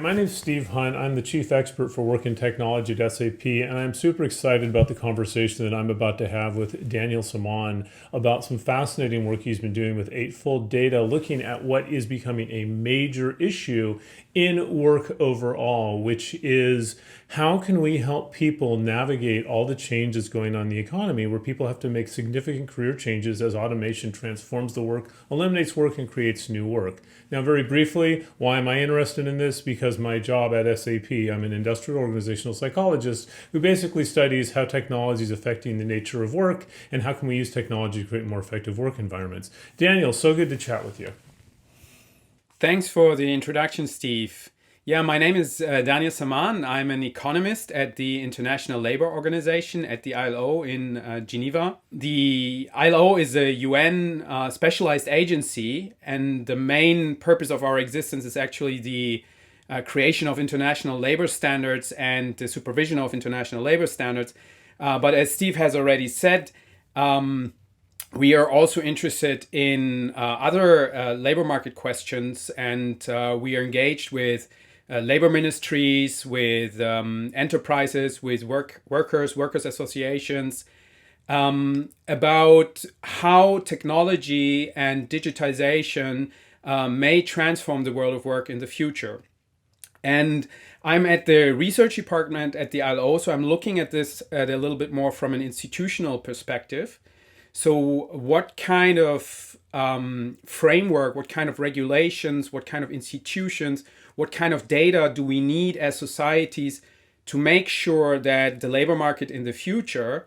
my name is Steve Hunt. I'm the chief expert for work in technology at SAP, and I'm super excited about the conversation that I'm about to have with Daniel Saman about some fascinating work he's been doing with Eightfold Data, looking at what is becoming a major issue in work overall, which is how can we help people navigate all the changes going on in the economy where people have to make significant career changes as automation transforms the work, eliminates work, and creates new work. Now, very briefly, why am I interested in this? Because my job at SAP, I'm an industrial organizational psychologist who basically studies how technology is affecting the nature of work and how can we use technology to create more effective work environments. Daniel, so good to chat with you. Thanks for the introduction, Steve. Yeah, my name is Daniel Saman. I'm an economist at the International Labour Organization at the ILO in Geneva. The ILO is a UN specialized agency, and the main purpose of our existence is actually the creation of international labor standards and the supervision of international labor standards. But as Steve has already said, we are also interested in other labor market questions, and we are engaged with labor ministries, with enterprises, with workers associations, about how technology and digitization may transform the world of work in the future. And I'm at the research department at the ILO, so I'm looking at this at a little bit more from an institutional perspective. So what kind of framework, what kind of regulations, what kind of institutions, what kind of data do we need as societies to make sure that the labor market in the future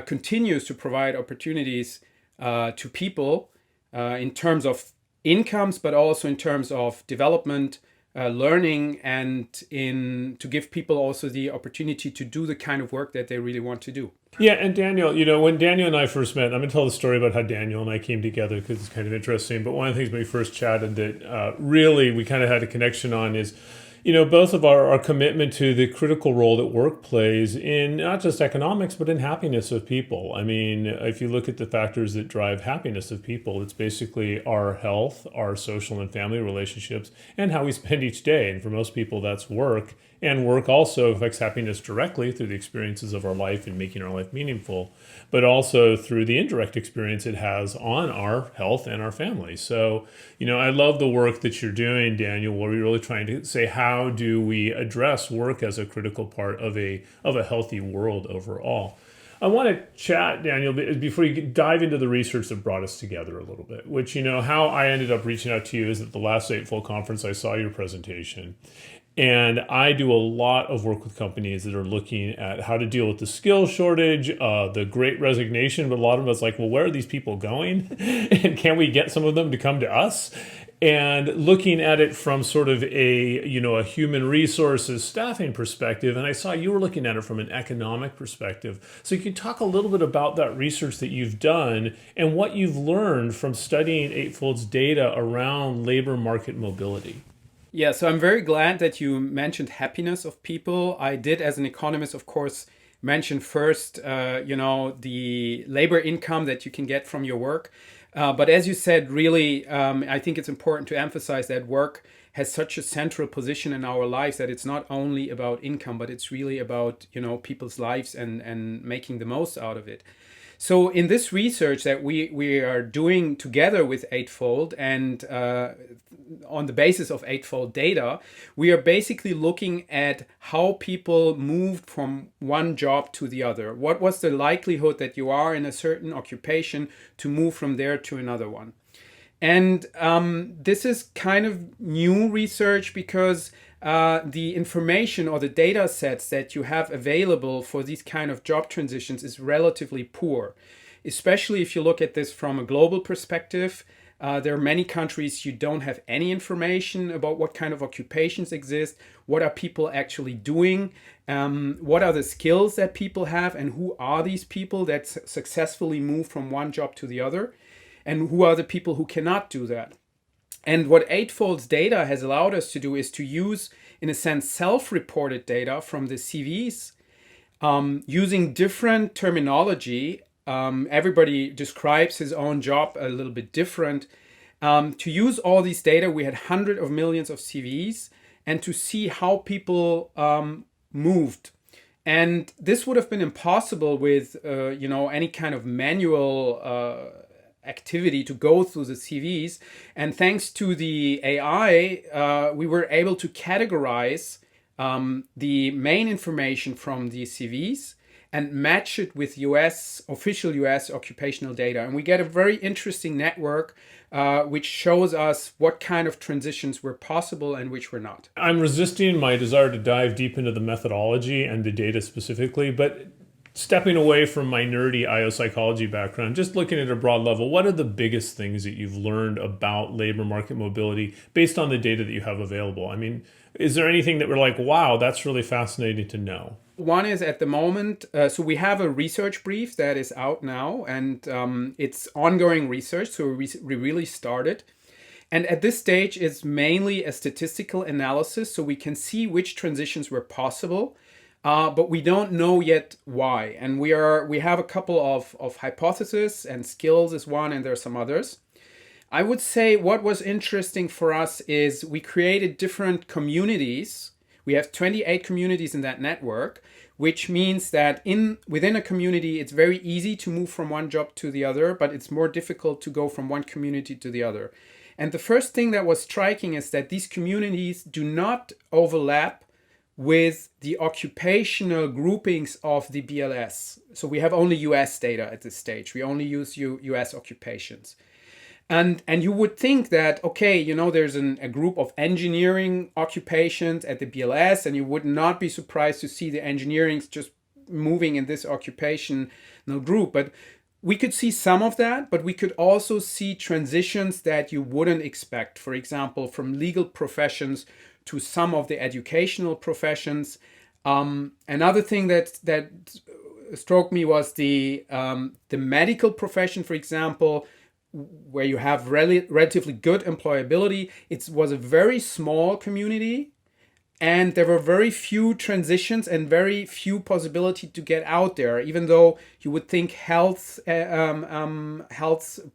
continues to provide opportunities to people in terms of incomes, but also in terms of development, learning, and to give people also the opportunity to do the kind of work that they really want to do. Yeah, and Daniel, when Daniel and I first met, I'm going to tell the story about how Daniel and I came together because it's kind of interesting. But one of the things when we first chatted that really we kind of had a connection on is, both of our commitment to the critical role that work plays in not just economics, but in happiness of people. I mean, if you look at the factors that drive happiness of people, it's basically our health, our social and family relationships, and how we spend each day. And for most people, that's work. And work also affects happiness directly through the experiences of our life and making our life meaningful, but also through the indirect experience it has on our health and our family. So, I love the work that you're doing, Daniel, where we're really trying to say, how do we address work as a critical part of a healthy world overall? I want to chat, Daniel, before you dive into the research that brought us together a little bit, which, how I ended up reaching out to you is at the last Eightfold conference, I saw your presentation. And I do a lot of work with companies that are looking at how to deal with the skill shortage, the great resignation, but a lot of us like, well, where are these people going? And can we get some of them to come to us? And looking at it from sort of a human resources staffing perspective. And I saw you were looking at it from an economic perspective. So you could talk a little bit about that research that you've done and what you've learned from studying Eightfold's data around labor market mobility. Yeah, so I'm very glad that you mentioned happiness of people. I did, as an economist, of course, mention first, the labor income that you can get from your work. But as you said, really, I think it's important to emphasize that work has such a central position in our lives that it's not only about income, but it's really about, people's lives and making the most out of it. So in this research that we are doing together with Eightfold and on the basis of Eightfold data, we are basically looking at how people moved from one job to the other. What was the likelihood that you are in a certain occupation to move from there to another one? And this is kind of new research because the information or the data sets that you have available for these kind of job transitions is relatively poor, especially if you look at this from a global perspective. There are many countries you don't have any information about what kind of occupations exist, what are people actually doing, what are the skills that people have, and who are these people that successfully move from one job to the other, and who are the people who cannot do that. And what Eightfold's data has allowed us to do is to use, in a sense, self-reported data from the CVs, using different terminology. Everybody describes his own job a little bit different. To use all these data, we had hundreds of millions of CVs, and to see how people moved. And this would have been impossible with any kind of manual activity to go through the CVs. And thanks to the AI, we were able to categorize the main information from the CVs and match it with official US occupational data. And we get a very interesting network which shows us what kind of transitions were possible and which were not. I'm resisting my desire to dive deep into the methodology and the data specifically, but stepping away from my nerdy IO psychology background, just looking at a broad level, what are the biggest things that you've learned about labor market mobility based on the data that you have available? I mean, is there anything that we're like, wow, that's really fascinating to know? One is at the moment, so we have a research brief that is out now, and it's ongoing research, so we really started. And at this stage, it's mainly a statistical analysis, so we can see which transitions were possible, but we don't know yet why. And we have a couple of hypotheses, and skills is one, and there are some others. I would say what was interesting for us is we created different communities. We have 28 communities in that network, which means that within a community, it's very easy to move from one job to the other, but it's more difficult to go from one community to the other. And the first thing that was striking is that these communities do not overlap with the occupational groupings of the BLS. So we have only US data at this stage. We only use US occupations. And you would think that, okay, there's a group of engineering occupations at the BLS, and you would not be surprised to see the engineering just moving in this occupational group. But we could see some of that, but we could also see transitions that you wouldn't expect. For example, from legal professions to some of the educational professions. Another thing that struck me was the medical profession, for example, where you have relatively good employability. It was a very small community, and there were very few transitions and very few possibility to get out there, even though you would think health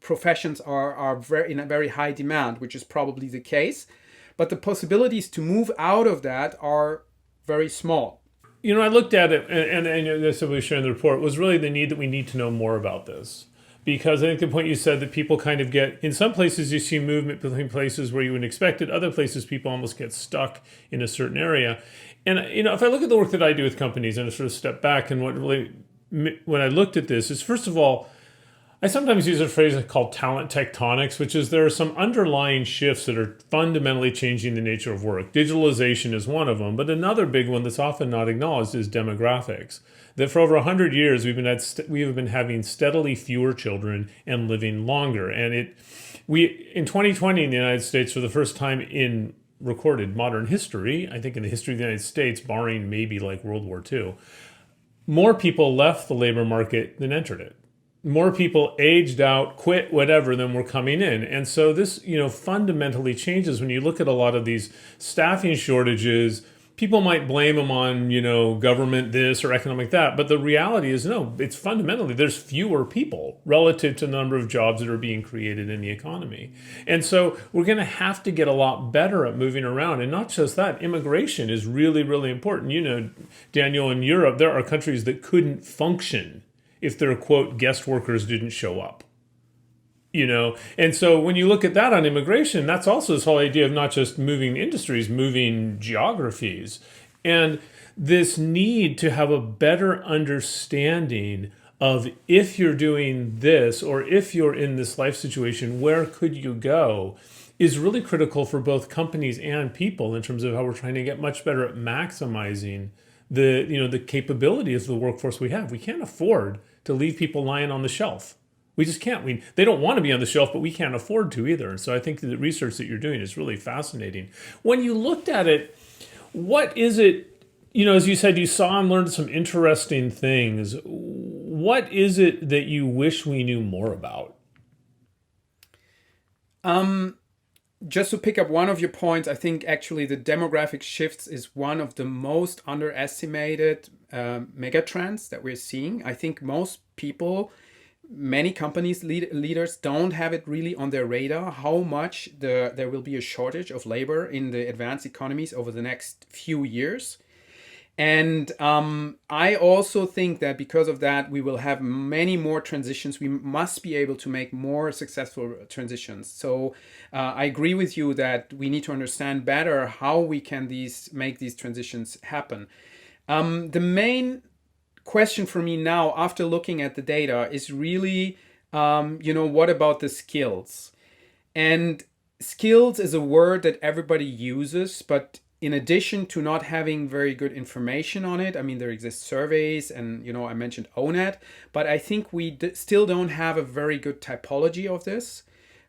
professions are in a very high demand, which is probably the case. But the possibilities to move out of that are very small. I looked at it, and that's what we shared in the report, was really the need that we need to know more about this. Because I think the point you said that people kind of get, in some places you see movement between places where you wouldn't expect it, other places people almost get stuck in a certain area. And if I look at the work that I do with companies and I sort of step back, and when I looked at this is, first of all, I sometimes use a phrase called talent tectonics, which is there are some underlying shifts that are fundamentally changing the nature of work. Digitalization is one of them, but another big one that's often not acknowledged is demographics. That for over 100 years, we have been having steadily fewer children and living longer. And in 2020 in the United States, for the first time in recorded modern history, I think in the history of the United States, barring maybe like World War II, more people left the labor market than entered it. More people aged out, quit, whatever, than were coming in. And so this, fundamentally changes when you look at a lot of these staffing shortages. People might blame them on, government this or economic that. But the reality is, no, it's fundamentally, there's fewer people relative to the number of jobs that are being created in the economy. And so we're going to have to get a lot better at moving around. And not just that, immigration is really, really important. Daniel, in Europe, there are countries that couldn't function if their, quote, guest workers didn't show up. And so when you look at that on immigration, that's also this whole idea of not just moving industries, moving geographies. And this need to have a better understanding of, if you're doing this or if you're in this life situation, where could you go, is really critical for both companies and people in terms of how we're trying to get much better at maximizing the capability of the workforce we have. We can't afford to leave people lying on the shelf. We just can't. They don't want to be on the shelf, but we can't afford to either. And so I think the research that you're doing is really fascinating. When you looked at it, what is it, as you said, you saw and learned some interesting things. What is it that you wish we knew more about? Just to pick up one of your points, I think actually the demographic shifts is one of the most underestimated megatrends that we're seeing. I think most people many companies leaders don't have it really on their radar how much there will be a shortage of labor in the advanced economies over the next few years. And I also think that because of that, we will have many more transitions. We must be able to make more successful transitions. So I agree with you that we need to understand better how we can make these transitions happen. The main question for me now, after looking at the data, is really, what about the skills? And skills is a word that everybody uses, but in addition to not having very good information on it, I mean, there exist surveys and, I mentioned ONET, but I think we still don't have a very good typology of this.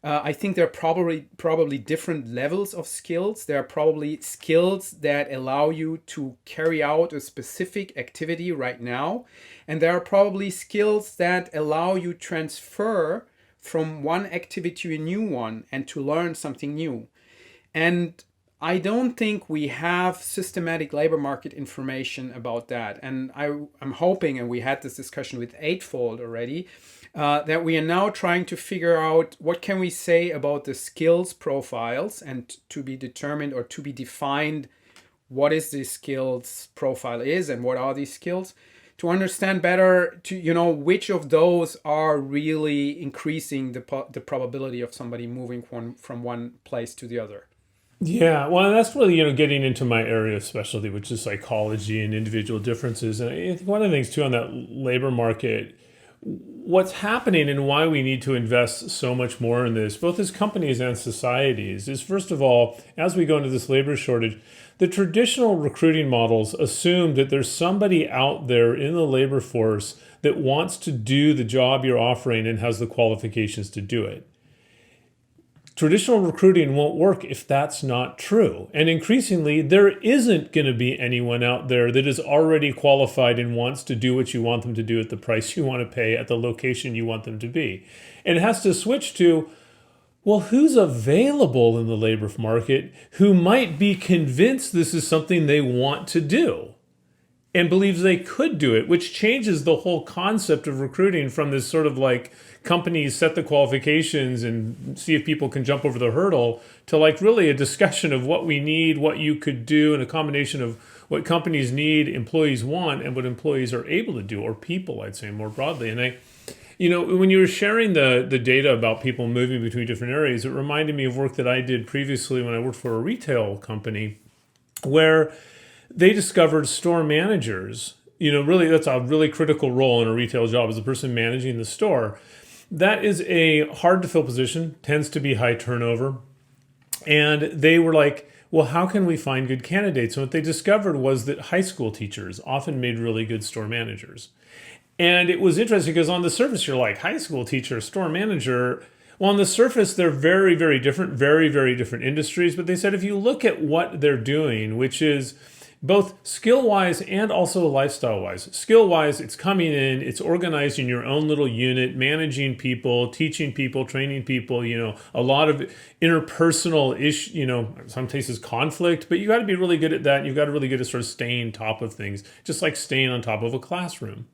I think there are probably different levels of skills. There are probably skills that allow you to carry out a specific activity right now. And there are probably skills that allow you transfer from one activity to a new one and to learn something new. And I don't think we have systematic labor market information about that. And I'm hoping, and we had this discussion with Eightfold already, that we are now trying to figure out what can we say about the skills profiles and to be determined or to be defined what is the skills profile is and what are these skills, to understand better which of those are really increasing the probability of somebody moving from one place to the other. Yeah, well, that's really, getting into my area of specialty, which is psychology and individual differences. And I think one of the things, too, on that labor market, what's happening and why we need to invest so much more in this, both as companies and societies, is first of all, as we go into this labor shortage, the traditional recruiting models assume that there's somebody out there in the labor force that wants to do the job you're offering and has the qualifications to do it. Traditional recruiting won't work if that's not true. And increasingly, there isn't going to be anyone out there that is already qualified and wants to do what you want them to do at the price you want to pay at the location you want them to be. And it has to switch to, well, who's available in the labor market who might be convinced this is something they want to do and believes they could do it, which changes the whole concept of recruiting from this sort of like companies set the qualifications and see if people can jump over the hurdle to like really a discussion of what we need, what you could do, and a combination of what companies need, employees want, and what employees are able to do, or people, I'd say more broadly. And when you were sharing the data about people moving between different areas, it reminded me of work that I did previously when I worked for a retail company where they discovered store managers, really that's a really critical role in a retail job, as the person managing the store. That is a hard to fill position, tends to be high turnover. And they were like, well, how can we find good candidates? And what they discovered was that high school teachers often made really good store managers. And it was interesting because on the surface, you're like, high school teacher, store manager. Well, on the surface, they're very, very different, very, very different industries. But they said if you look at what they're doing, which is both skill-wise and also lifestyle-wise. Skill-wise, it's coming in, it's organizing your own little unit, managing people, teaching people, training people, a lot of interpersonal some cases conflict, but you got to be really good at that. You've got to really good at sort of staying top of things, just like staying on top of a classroom.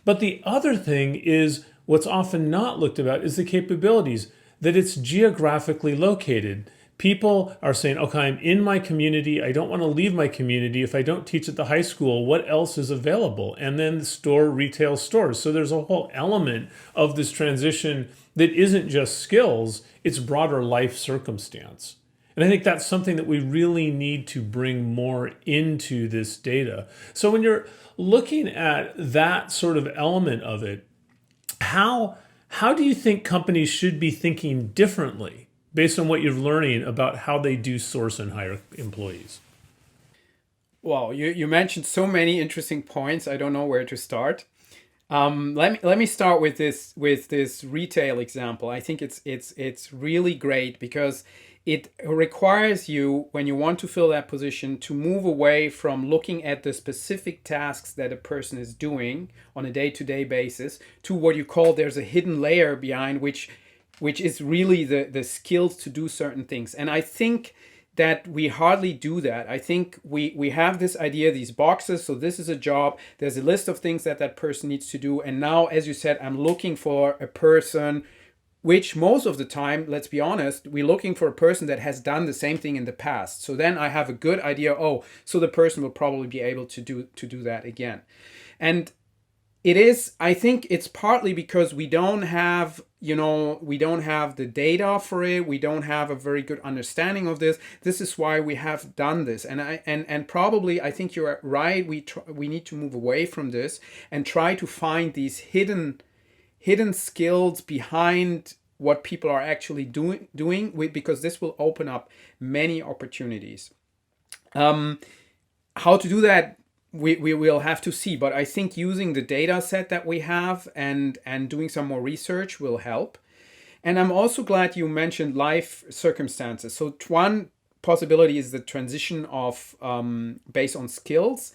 But the other thing is what's often not looked about is the capabilities, that it's geographically located. People are saying, okay, I'm in my community. I don't want to leave my community. If I don't teach at the high school, what else is available? And then retail stores. So there's a whole element of this transition that isn't just skills, it's broader life circumstance. And I think that's something that we really need to bring more into this data. So when you're looking at that sort of element of it, how do you think companies should be thinking differently based on what you're learning about how they do source and hire employees? Well, you mentioned so many interesting points. I don't know where to start. Let me start with this retail example. I think it's really great because it requires you, when you want to fill that position, to move away from looking at the specific tasks that a person is doing on a day-to-day basis to what you call there's a hidden layer behind which is really the skills to do certain things. And I think that we hardly do that. I think we have this idea, these boxes. So this is a job. There's a list of things that that person needs to do. And now, as you said, I'm looking for a person, which most of the time, let's be honest, we're looking for a person that has done the same thing in the past. So then I have a good idea. Oh, so the person will probably be able to do that again. And it is, I think it's partly because we don't have, we don't have the data for it. We don't have a very good understanding of this. This is why we have done this. And probably, I think you're right. We need to move away from this and try to find these hidden skills behind what people are actually doing because this will open up many opportunities. How to do that, we will have to see, but I think using the data set that we have and doing some more research will help. And I'm also glad you mentioned life circumstances. So one possibility is the transition of based on skills.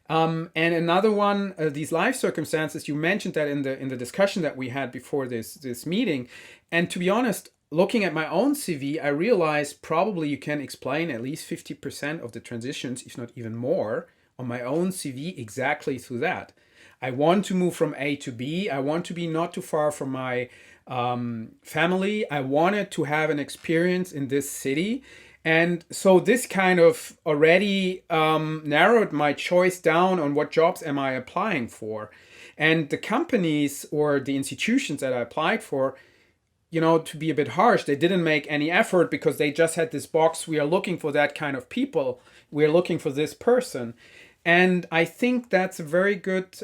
And another one, these life circumstances, you mentioned that in the discussion that we had before this meeting. And to be honest, looking at my own CV, I realized probably you can explain at least 50% of the transitions, if not even more, on my own CV exactly through that. I want to move from A to B. I want to be not too far from my family. I wanted to have an experience in this city. And so this kind of already narrowed my choice down on what jobs am I applying for. And the companies or the institutions that I applied for, to be a bit harsh, they didn't make any effort because they just had this box. We are looking for that kind of people. We are looking for this person. And I think that's a very good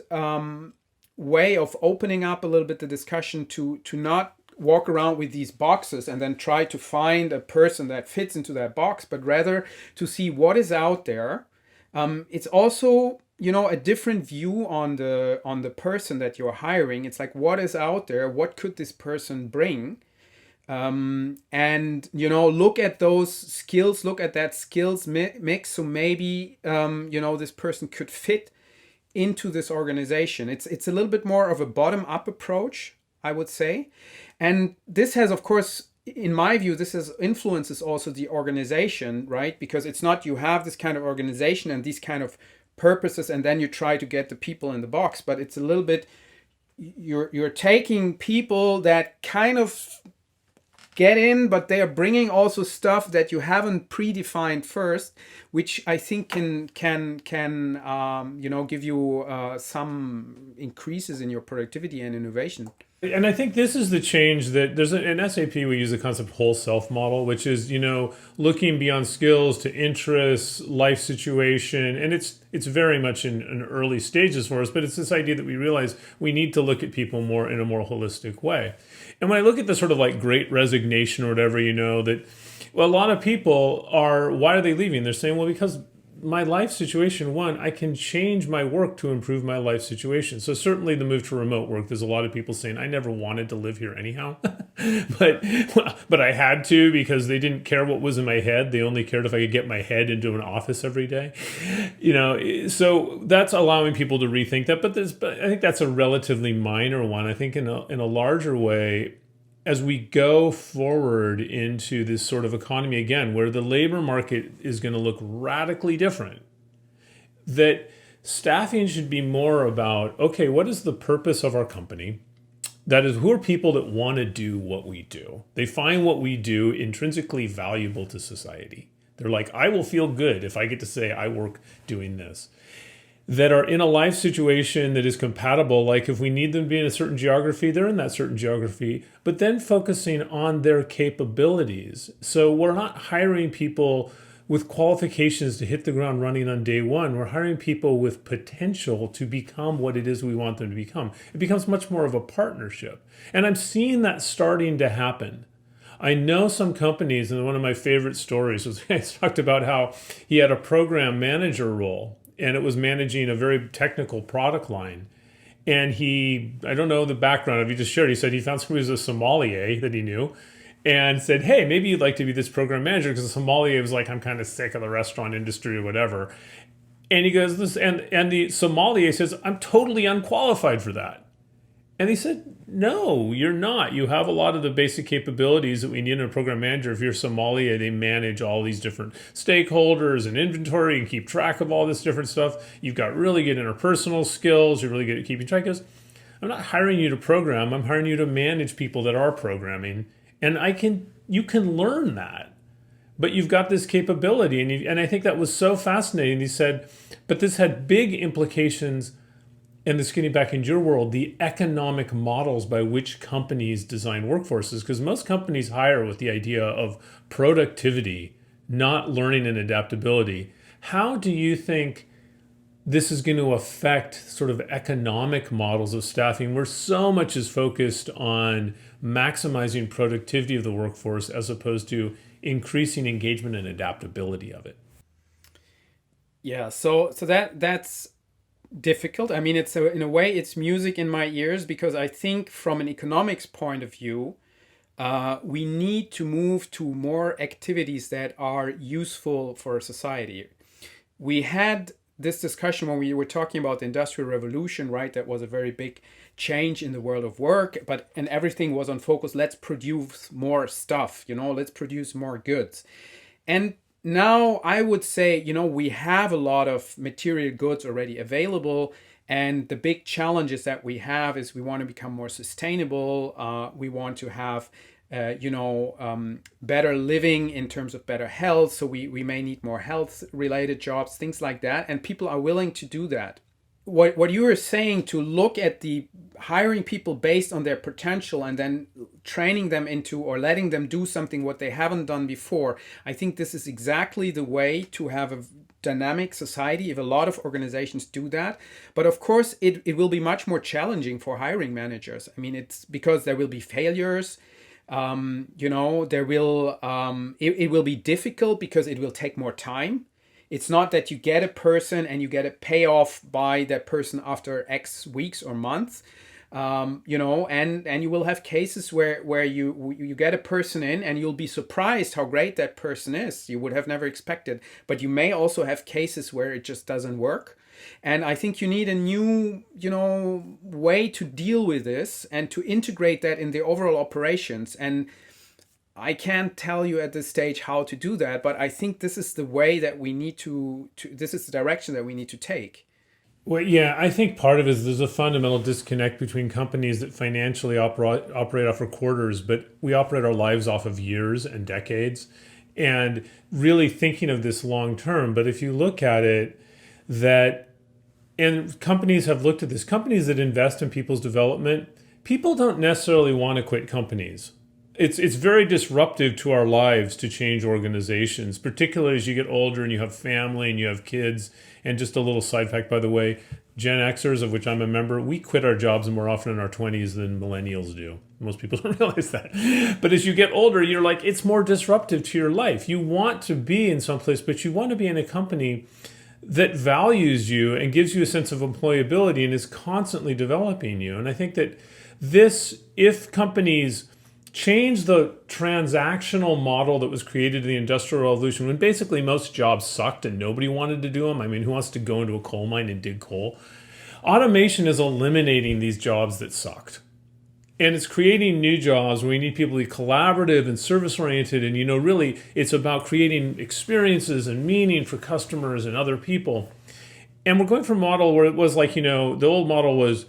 way of opening up a little bit the discussion to not walk around with these boxes and then try to find a person that fits into that box, but rather to see what is out there. It's also, a different view on the person that you're hiring. It's like, what is out there? What could this person bring? And look at those skills, look at that skills mix. So maybe this person could fit into this organization. It's a little bit more of a bottom-up approach, I would say. And this has, of course, in my view, influences also the organization, right? Because it's not you have this kind of organization and these kind of purposes, and then you try to get the people in the box. But it's a little bit, you're taking people that kind of get in, but they are bringing also stuff that you haven't predefined first, which I think can give you some increases in your productivity and innovation. And I think this is the change that in SAP, we use the concept whole self model, which is, looking beyond skills to interests, life situation. And it's very much in early stages for us, but it's this idea that we realize we need to look at people more in a more holistic way. And when I look at the sort of like great resignation or whatever, that, well, a lot of people why are they leaving? They're saying, well, because my life situation, I can change my work to improve my life situation. So certainly the move to remote work, there's a lot of people saying, I never wanted to live here anyhow, but I had to because they didn't care what was in my head. They only cared if I could get my head into an office every day. So that's allowing people to rethink that. But I think that's a relatively minor one. I think in a larger way, as we go forward into this sort of economy again, where the labor market is going to look radically different, that staffing should be more about, okay, what is the purpose of our company? That is, who are people that want to do what we do? They find what we do intrinsically valuable to society. They're like, I will feel good if I get to say I work doing this. That are in a life situation that is compatible, like if we need them to be in a certain geography, they're in that certain geography, but then focusing on their capabilities. So we're not hiring people with qualifications to hit the ground running on day one. We're hiring people with potential to become what it is we want them to become. It becomes much more of a partnership. And I'm seeing that starting to happen. I know some companies, and one of my favorite stories was I talked about how he had a program manager role, and it was managing a very technical product line. And I don't know the background of it, he just shared, he said he found somebody who was a sommelier that he knew and said, hey, maybe you'd like to be this program manager, because the sommelier was like, I'm kind of sick of the restaurant industry or whatever. And he goes, and the sommelier says, I'm totally unqualified for that. And they said, no, you're not. You have a lot of the basic capabilities that we need in a program manager. If you're Somalia, they manage all these different stakeholders and inventory and keep track of all this different stuff. You've got really good interpersonal skills. You're really good at keeping track. He goes, I'm not hiring you to program. I'm hiring you to manage people that are programming. And you can learn that. But you've got this capability. And I think that was so fascinating. He said, but this had big implications. And this getting back into your world, the economic models by which companies design workforces, because most companies hire with the idea of productivity, not learning and adaptability. How do you think this is going to affect sort of economic models of staffing where so much is focused on maximizing productivity of the workforce as opposed to increasing engagement and adaptability of it? Yeah, so that's difficult. I mean, it's in a way it's music in my ears, because I think from an economics point of view, we need to move to more activities that are useful for society. We had this discussion when we were talking about the Industrial Revolution, right? That was a very big change in the world of work, and everything was on focus. Let's produce more stuff, let's produce more goods. And now I would say, we have a lot of material goods already available. And the big challenges that we have is we want to become more sustainable. We want to have, better living in terms of better health. So we may need more health related jobs, things like that. And people are willing to do that. What you were saying, to look at the hiring people based on their potential and then training them into or letting them do something what they haven't done before, I think this is exactly the way to have a dynamic society if a lot of organizations do that. But of course, it will be much more challenging for hiring managers. I mean, it's because there will be failures. There will it will be difficult because it will take more time. It's not that you get a person and you get a payoff by that person after X weeks or months, and you will have cases where you get a person in and you'll be surprised how great that person is. You would have never expected, but you may also have cases where it just doesn't work. And I think you need a new, way to deal with this and to integrate that in the overall operations. And I can't tell you at this stage how to do that, but I think this is the way that we need this is the direction that we need to take. Well, yeah, I think part of it is there's a fundamental disconnect between companies that financially operate off of quarters, but we operate our lives off of years and decades, and really thinking of this long term. But if you look at it, and companies have looked at this, companies that invest in people's development, people don't necessarily want to quit companies. It's very disruptive to our lives to change organizations, particularly as you get older and you have family and you have kids. And just a little side fact, by the way, Gen Xers, of which I'm a member, we quit our jobs more often in our 20s than millennials do. Most people don't realize that. But as you get older, you're like, it's more disruptive to your life. You want to be in some place, but you want to be in a company that values you and gives you a sense of employability and is constantly developing you. And I think that if companies change the transactional model that was created in the Industrial Revolution, when basically most jobs sucked and nobody wanted to do them. I mean, who wants to go into a coal mine and dig coal? Automation is eliminating these jobs that sucked. And it's creating new jobs where we need people to be collaborative and service-oriented. And, really, it's about creating experiences and meaning for customers and other people. And we're going from a model where it was like, the old model was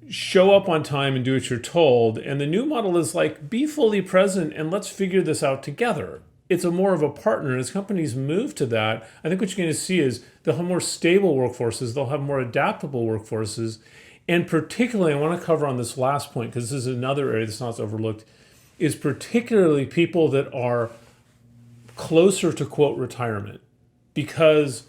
show up on time and do what you're told. And the new model is like, be fully present and let's figure this out together. It's more of a partner. As companies move to that, I think what you're going to see is they'll have more stable workforces. They'll have more adaptable workforces. And particularly, I want to cover on this last point, because this is another area that's not overlooked, is particularly people that are closer to, quote, retirement. Because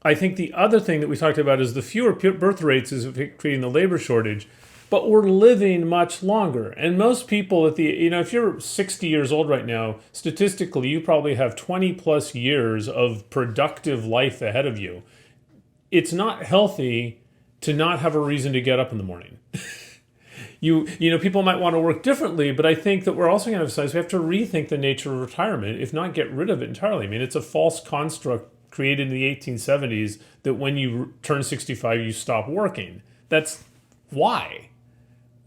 I think the other thing that we talked about is the fewer birth rates is creating the labor shortage, but we're living much longer. And most people if you're 60 years old right now, statistically, you probably have 20 plus years of productive life ahead of you. It's not healthy to not have a reason to get up in the morning. People might want to work differently, but I think that we're also going to emphasize we have to rethink the nature of retirement, if not get rid of it entirely. I mean, it's a false construct created in the 1870s that when you turn 65, you stop working. That's why.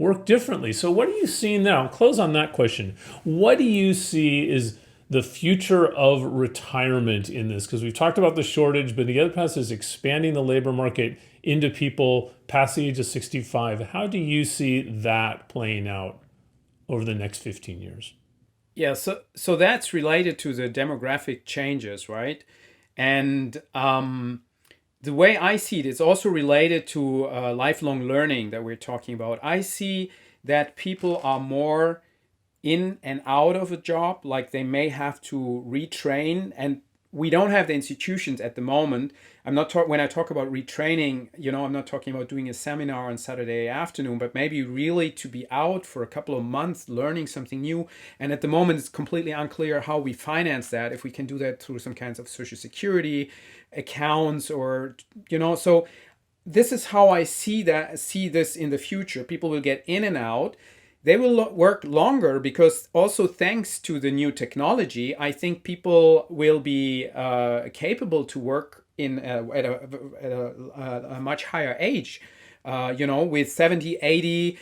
work differently. So what do you see now? Close on that question. What do you see is the future of retirement in this? Because we've talked about the shortage, but the other path is expanding the labor market into people past the age of 65. How do you see that playing out over the next 15 years? Yeah, so that's related to the demographic changes, right? And the way I see it is also related to lifelong learning that we're talking about. I see that people are more in and out of a job, like they may have to retrain, and we don't have the institutions at the moment. I'm not talk when I talk about retraining, I'm not talking about doing a seminar on Saturday afternoon, but maybe really to be out for a couple of months learning something new. And at the moment, it's completely unclear how we finance that, if we can do that through some kinds of social security accounts or, so this is how I see this in the future. People will get in and out. They will work longer because also thanks to the new technology, I think people will be capable to work at a much higher age. With 70, 80,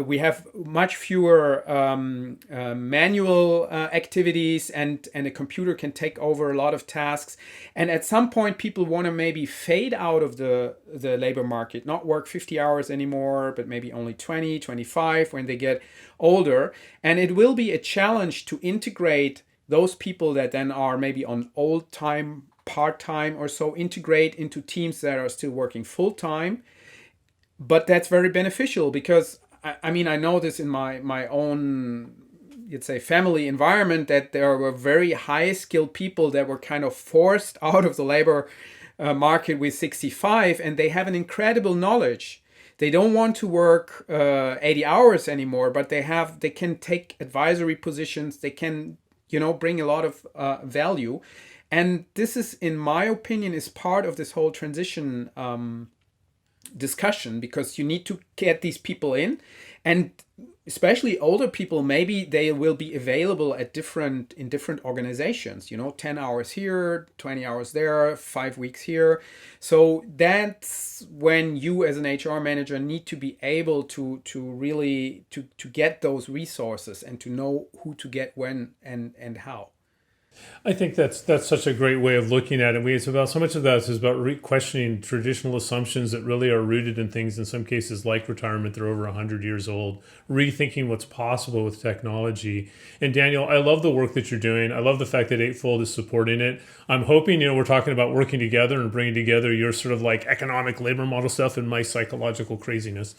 we have much fewer manual activities, and a computer can take over a lot of tasks. And at some point, people want to maybe fade out of the labor market, not work 50 hours anymore, but maybe only 20, 25 when they get older. And it will be a challenge to integrate those people that then are maybe on old time, part-time or so, integrate into teams that are still working full-time. But that's very beneficial because I know this in my own, you'd say, family environment, that there were very high skilled people that were kind of forced out of the labor market with 65, and they have an incredible knowledge. They don't want to work 80 hours anymore, but they can take advisory positions. They can bring a lot of value, and this is, in my opinion, is part of this whole transition discussion, because you need to get these people in, and especially older people, maybe they will be available in different organizations, 10 hours here, 20 hours there, 5 weeks here. So that's when you as an HR manager need to be able to really to get those resources and to know who to get when and how. I think that's such a great way of looking at it. It's about, so much of that is about questioning traditional assumptions that really are rooted in things, in some cases like retirement, they're over 100 years old, rethinking what's possible with technology. And Daniel, I love the work that you're doing. I love the fact that Eightfold is supporting it. I'm hoping, we're talking about working together and bringing together your sort of like economic labor model stuff and my psychological craziness,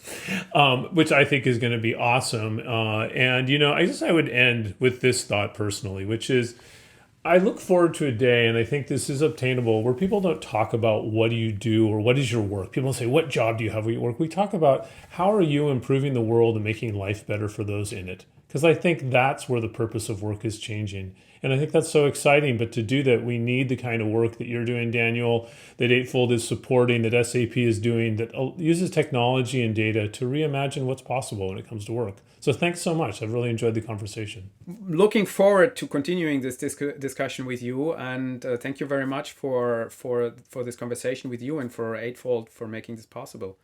which I think is going to be awesome. I would end with this thought personally, which is, I look forward to a day, and I think this is obtainable, where people don't talk about what do you do or what is your work. People say, what job do you have where you work? We talk about how are you improving the world and making life better for those in it. Because I think that's where the purpose of work is changing. And I think that's so exciting. But to do that, we need the kind of work that you're doing, Daniel, that Eightfold is supporting, that SAP is doing, that uses technology and data to reimagine what's possible when it comes to work. So thanks so much. I've really enjoyed the conversation. Looking forward to continuing this discussion with you. And thank you very much for this conversation with you and for Eightfold for making this possible.